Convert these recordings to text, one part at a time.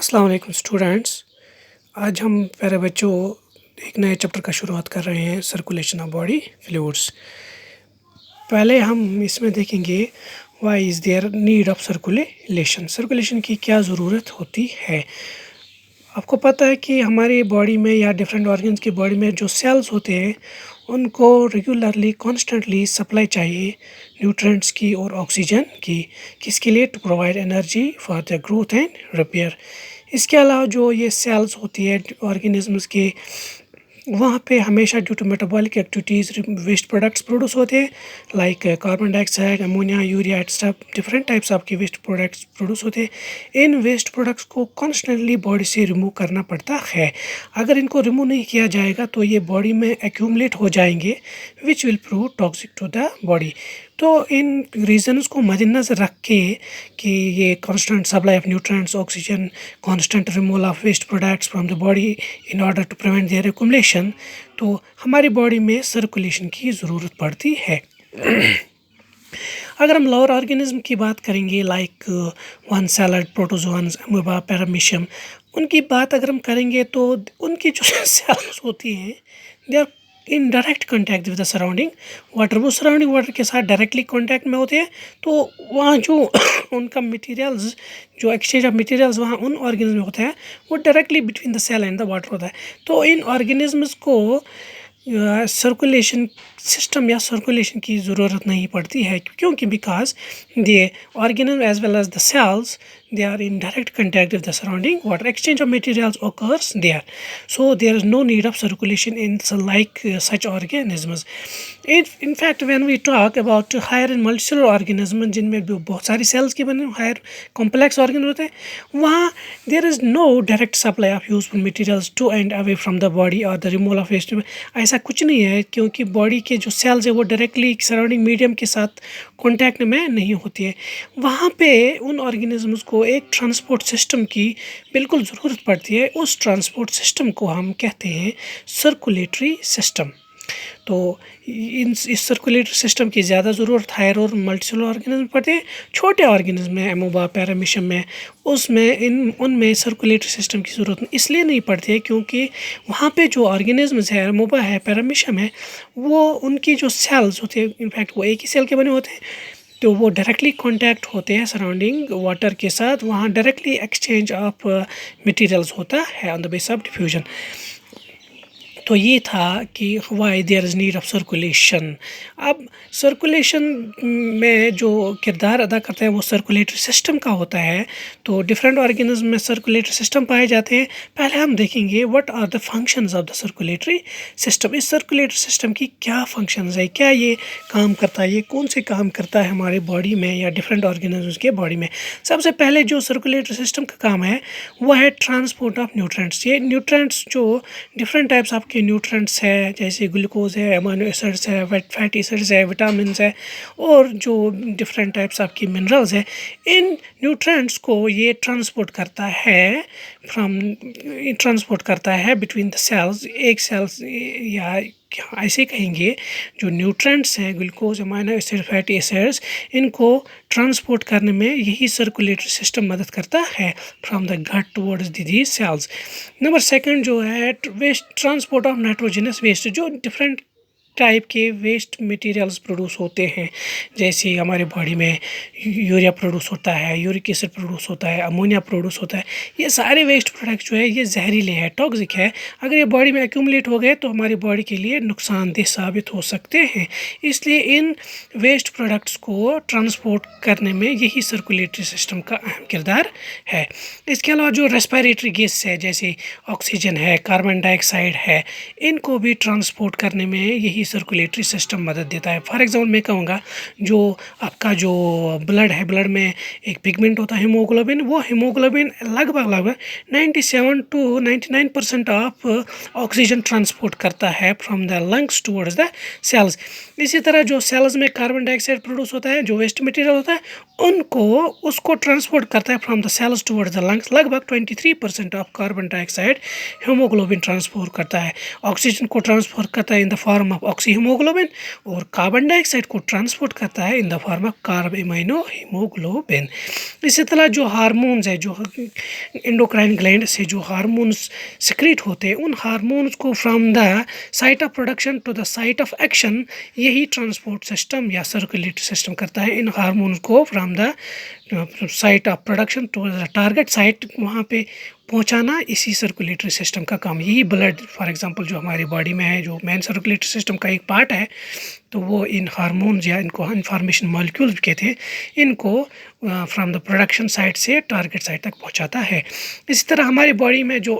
अस्सलाम वालेकुम स्टूडेंट्स। आज हम प्यारे बच्चों एक नए चैप्टर का शुरुआत कर रहे हैं, सर्कुलेशन ऑफ बॉडी फ्लूइड्स। पहले हम इसमें देखेंगे why is there need of circulation. Circulation की क्या ज़रूरत होती है। आपको पता है कि हमारी बॉडी में या डिफरेंट ऑर्गन्स की बॉडी में जो सेल्स होते हैं उनको रेगुलरली कॉन्स्टेंटली सप्लाई चाहिए न्यूट्रिएंट्स की और ऑक्सीजन की। किसके लिए? To provide energy for the growth and repair. इसके अलावा जो ये सेल्स होती है ऑर्गेनिजम्स के, वहाँ पे हमेशा due to metabolic activities waste products produce होते हैं, like carbon dioxide, ammonia, urea etcetera. Different types of के वेस्ट प्रोडक्ट्स प्रोड्यूस होते हैं। इन वेस्ट प्रोडक्ट्स को कॉन्स्टेंटली बॉडी से रिमूव करना पड़ता है। अगर इनको रिमूव नहीं किया जाएगा तो ये बॉडी में एक्यूमुलेट हो जाएंगे, which will prove toxic to the body. तो इन रीजंस को मद्देनज़र रख के कि ये constant supply of nutrients, oxygen, constant removal of waste products from the body in order to prevent their accumulation, तो हमारी बॉडी में सर्कुलेशन की ज़रूरत पड़ती है। अगर हम लोअर ऑर्गेनिज्म की बात करेंगे, like one celled, protozoans, amoeba, paramecium, उनकी बात अगर हम करेंगे तो उनकी जो सेल्स होती हैं they are in direct contact with the surrounding water. वो सराउंडिंग वाटर के साथ डायरेक्टली कॉन्टैक्ट में होते हैं, तो वहाँ जो उनका मटेरियल्स, जो एक्सचेंज ऑफ मटेरियल्स वहाँ उन ऑर्गेनिज्म में होता है, वो directly between the cell and the water होता है। तो इन ऑर्गेनिजम्स को सर्कुलेशन सिस्टम या सर्कुलेशन की ज़रूरत नहीं पड़ती है, क्योंकि because they organism as well as the cells they are in direct contact with the surrounding water. Exchange of materials occurs there, so there is no need of circulation in such organisms. In fact, when we talk about higher and multicellular organisms, जिनमें बहुत सारी sales के बने higher complex organ होते हैं, वहाँ there is no direct supply of useful materials to and away from the body or the removal of waste. ऐसा कुछ नहीं है, क्योंकि बॉडी के जो सेल्स है वो डायरेक्टली सराउंडिंग मीडियम के साथ कॉन्टैक्ट में नहीं होती है। वहाँ पे उन ऑर्गेनिजम्स को एक ट्रांसपोर्ट सिस्टम की बिल्कुल ज़रूरत पड़ती है। उस ट्रांसपोर्ट सिस्टम को हम कहते हैं सर्कुलेटरी सिस्टम। तो इस सर्कुलेटरी सिस्टम की ज़्यादा ज़रूरत हायर और मल्टीसेलुलर ऑर्गेनिज्म पड़ते हैं। छोटे ऑर्गेनिज्म में, अमोबा, पैरामीशियम में, उसमें उनमें सर्कुलेटरी सिस्टम की ज़रूरत इसलिए नहीं पड़ती है क्योंकि वहाँ पे जो ऑर्गेनिजम्स है, अमोबा है, पैरामीशियम है, वो उनकी जो सेल्स होते हैं, इनफैक्ट वो एक ही सेल के बने होते हैं, तो वो डायरेक्टली कांटेक्ट होते हैं सराउंडिंग वाटर के साथ। वहाँ डायरेक्टली एक्सचेंज ऑफ मटेरियल्स होता है on the base of diffusion. तो ये था कि why there is need of circulation. अब सर्कुलेशन में जो किरदार अदा करता है वो सर्कुलेटरी सिस्टम का होता है। तो डिफरेंट ऑर्गेनिज्म में सर्कुलेटरी सिस्टम पाए जाते हैं। पहले हम देखेंगे what are the functions of the circulatory system. इस सर्कुलेटरी सिस्टम की क्या फंक्शंस है, क्या ये काम करता है, ये कौन से काम करता है हमारे बॉडी में या डिफरेंट ऑर्गेनिज्म के बॉडी में। सबसे पहले जो सर्कुलेटरी सिस्टम का काम है वो है ट्रांसपोर्ट ऑफ न्यूट्रिएंट्स। ये न्यूट्रिएंट्स जो डिफरेंट टाइप्स ऑफ के न्यूट्रिएंट्स है, जैसे ग्लूकोज है, अमीनो एसिड्स है, फैटी एसिड्स है, विटामिन्स है, और जो डिफरेंट टाइप्स ऑफ की मिनरल्स है, इन न्यूट्रिएंट्स को ये ट्रांसपोर्ट करता है बिटवीन द सेल्स। एक सेल्स या ऐसे कहेंगे, जो न्यूट्रिएंट्स हैं, glucose, amino acid, fatty acids, इनको ट्रांसपोर्ट करने में यही सर्कुलेटरी सिस्टम मदद करता है from the gut towards the cells. Number second जो है waste, transport of nitrogenous waste. जो डिफरेंट टाइप के वेस्ट मटेरियल्स प्रोड्यूस होते हैं, जैसे हमारे बॉडी में यूरिया प्रोड्यूस होता है, यूरिक एसिड प्रोड्यूस होता है, अमोनिया प्रोड्यूस होता है, ये सारे वेस्ट प्रोडक्ट्स जो है ये जहरीले हैं, टॉक्सिक है। अगर ये बॉडी में एक्यूमुलेट हो गए तो हमारी बॉडी के लिए नुकसानदेह साबित हो सकते हैं। इसलिए इन वेस्ट प्रोडक्ट्स को ट्रांसपोर्ट करने में यही सर्कुलेटरी सिस्टम का अहम किरदार है। इसके अलावा जो रेस्पिरेटरी गैस है, जैसे ऑक्सीजन है, कार्बन डाइऑक्साइड है, इनको भी ट्रांसपोर्ट करने में यही सर्कुलेटरी सिस्टम मदद देता है। फॉर एग्जांपल मैं कहूँगा, जो आपका जो ब्लड है, ब्लड में एक पिगमेंट होता है हीमोग्लोबिन, वो हीमोग्लोबिन लगभग 97 to 99% ऑफ ऑक्सीजन ट्रांसपोर्ट करता है from the lungs towards the cells. इसी तरह जो सेल्स में कार्बन डाइऑक्साइड प्रोड्यूस होता है, जो वेस्ट मटेरियल होता है, उसको ट्रांसपोर्ट करता है from the cells towards the lungs. लगभग 23% of carbon dioxide haemoglobin transport करता है। ऑक्सीजन को ट्रांसफर करता है in the form of deoxy haemoglobin और कार्बन डाइऑक्साइड को ट्रांसपोर्ट करता है in the form of carbamino haemoglobin. इसी तरह जो हार्मोन्स है, जो एंडोक्राइन ग्लैंड से जो हार्मोन्स सिक्रीट होते हैं, उन हार्मोन्स को from the site of production to the site of action यही ट्रांसपोर्ट सिस्टम या सर्कुलेटरी सिस्टम करता है। इन हार्मोन्स को from the site of production to the target site वहाँ पे पहुँचाना इसी सर्कुलेटरी सिस्टम का काम। यही ब्लड फॉर एग्जांपल जो हमारी बॉडी में है, जो मेन सर्कुलेटरी सिस्टम का एक पार्ट है, तो वो इन हार्मोन्स या इनको इन्फॉर्मेशन मॉलिक्यूल्स कहते हैं, इनको फ्रॉम द प्रोडक्शन साइट से टारगेट साइट तक पहुँचाता है। इसी तरह हमारी बॉडी में जो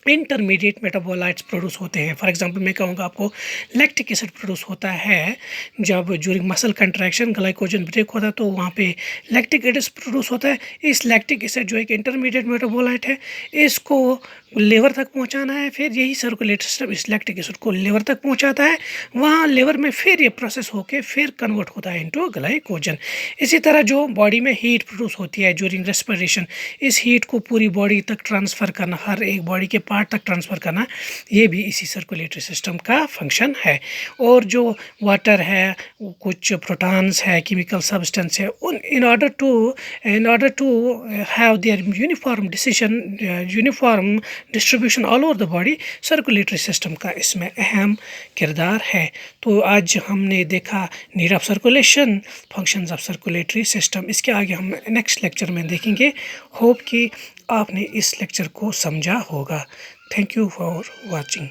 इंटरमीडिएट मेटाबोलाइट्स प्रोड्यूस होते हैं, फॉर एग्जांपल मैं कहूँगा आपको लैक्टिक एसिड प्रोड्यूस होता है जब during muscle contraction glycogen break होता है, तो वहाँ पे लैक्टिक एसिड प्रोड्यूस होता है। इस लैक्टिक एसिड जो एक इंटरमीडिएट मेटाबोलाइट है, इसको लिवर तक पहुँचाना है, फिर यही सर्कुलेटरी सिस्टम इस लैक्टिक एसिड को लिवर तक पहुँचाता है, वहाँ लिवर में फिर ये प्रोसेस होके फिर कन्वर्ट होता है इनटू ग्लाइकोजन। इसी तरह जो बॉडी में हीट प्रोड्यूस होती है ज्यूरिंग रेस्पिरेशन, इस हीट को पूरी बॉडी तक ट्रांसफ़र करना, हर एक बॉडी के पार्ट तक ट्रांसफ़र करना, ये भी इसी सर्कुलेटरी सिस्टम का फंक्शन है। और जो वाटर है, कुछ प्रोटॉन्स है, केमिकल सब्सटेंस है, उन in order to have their uniform distribution all over the body, circulatory system का इसमें अहम किरदार है। तो आज हमने देखा need of circulation, functions of circulatory system. इसके आगे हम नेक्स्ट लेक्चर में देखेंगे। होप कि आपने इस लेक्चर को समझा होगा। Thank you for watching.